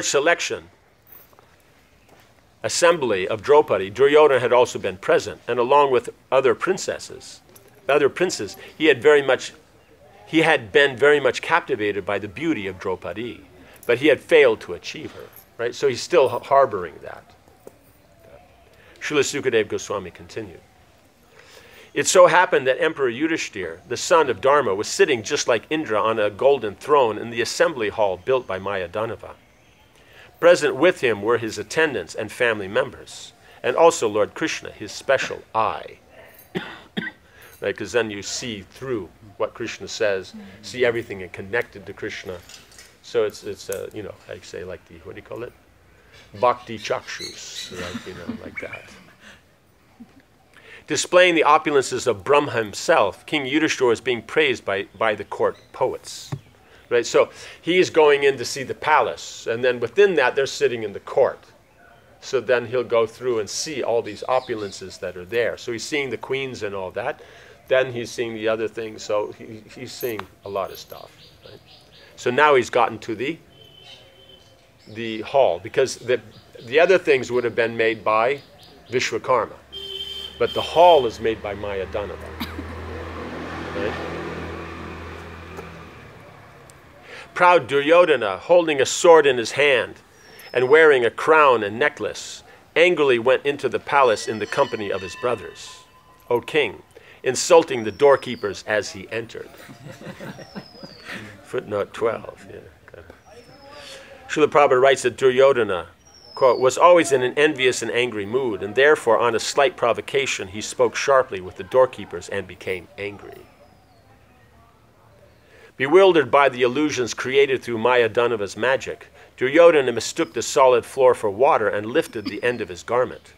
selection assembly of Draupadi, Duryodhana had also been present, and along with other princes, he had been very much captivated by the beauty of Draupadi, but he had failed to achieve her. Right? So he's still harboring that. Srila Sukadeva Goswami continued. It so happened that Emperor Yudhisthira, the son of Dharma, was sitting just like Indra on a golden throne in the assembly hall built by Mayadanava. Present with him were his attendants and family members, and also Lord Krishna, his special eye. Right? Because then you see through what Krishna says, see everything and connected to Krishna. So it's you know, how you say, like the, what do you call it? Bhakti chakshus, right? You know, like that. Displaying the opulences of Brahma himself, King Yudhisthira is being praised by the court poets. Right? So he's going in to see the palace, and then within that they're sitting in the court. So then he'll go through and see all these opulences that are there. So he's seeing the queens and all that. Then he's seeing the other things. So he's seeing a lot of stuff. Right? So now he's gotten to the hall, because the other things would have been made by Vishwakarma, but the hall is made by Mayadanava. Right? Proud Duryodhana, holding a sword in his hand and wearing a crown and necklace, angrily went into the palace in the company of his brothers, O king, insulting the doorkeepers as he entered. Footnote 12. Yeah, Srila Prabhupada writes that Duryodhana, quote, was always in an envious and angry mood, and therefore on a slight provocation he spoke sharply with the doorkeepers and became angry. Bewildered by the illusions created through Mayadanava's magic, Duryodhana mistook the solid floor for water and lifted the end of his garment.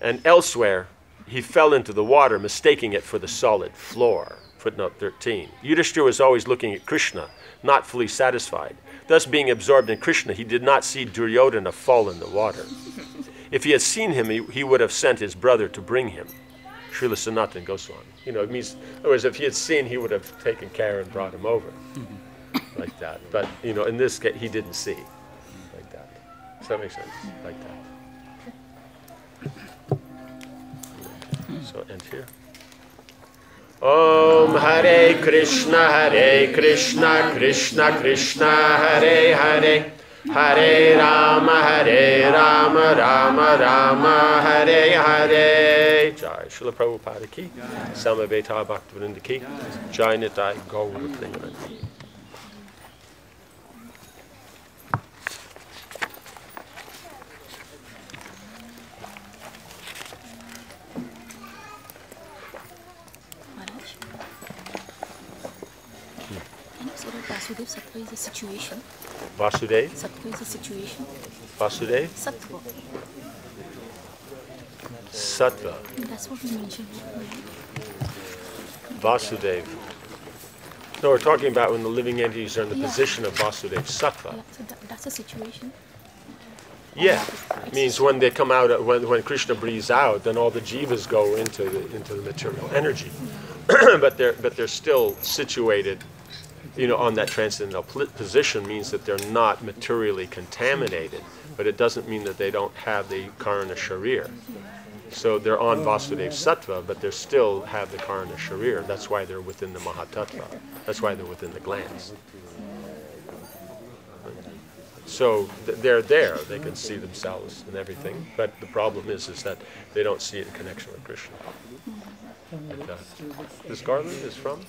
And elsewhere, he fell into the water, mistaking it for the solid floor. Footnote 13. Yudhisthira was always looking at Krishna, not fully satisfied. Thus, being absorbed in Krishna, he did not see Duryodhana fall in the water. If he had seen him, he would have sent his brother to bring him. Srila Sanatana Goswami. It means, in other words, if he had seen, he would have taken care and brought him over. Like that. But, in this case, he didn't see. Like that. Does that make sense? Like that. So, end here. Om Hare Krishna, Krishna Krishna, Hare Hare, Hare Rama, Rama Rama, Hare Hare. Jai Srila Prabhupada ki, Samaveta Bhaktividya ki, Jai Nitai Gaur Premanandi. Vasudev Sattva is a situation. Vasudev? Sattva is a situation. Vasudev? Sattva. Sattva. That's what we mentioned. Vasudev. No, we're talking about when the living entities are in the position of Vasudev Sattva. Yeah, so that's a situation. Yeah, it means when they come out, when Krishna breathes out, then all the jivas go into the material energy, but they're still situated. On that transcendental position means that they're not materially contaminated, but it doesn't mean that they don't have the Karana Sharir. So they're on Vasudev Sattva, but they still have the Karana Sharir. That's why they're within the Mahatattva. That's why they're within the glands. So they're there. They can see themselves and everything, but the problem is that they don't see it in connection with Krishna. Like that. This garland is from?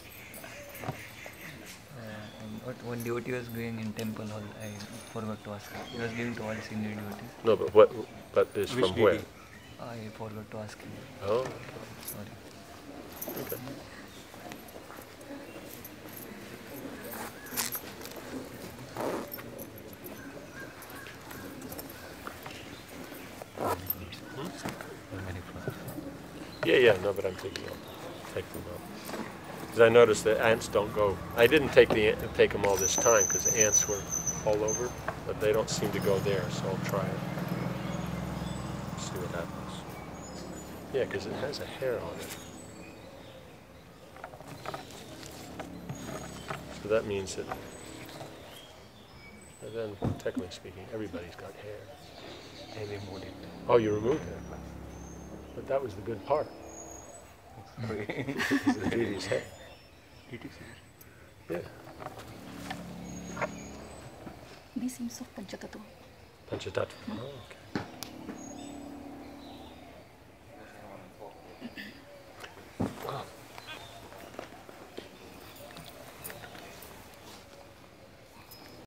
One devotee was going in temple hall. I forgot to ask him. He was giving to all senior devotees. No, but but is from where? I forgot to ask him. Oh. Sorry. Okay. Yeah, no, but I'm taking them out. Because I noticed that ants don't go. I didn't take them all this time because the ants were all over, but they don't seem to go there, so I'll try it. See what happens. Yeah, because it has a hair on it. So that means that, and then technically speaking, everybody's got hair. Oh, you removed it. But that was the good part. The duty's hair. Yeah. These seems of Panchatattva. Panchatattva. Oh, okay.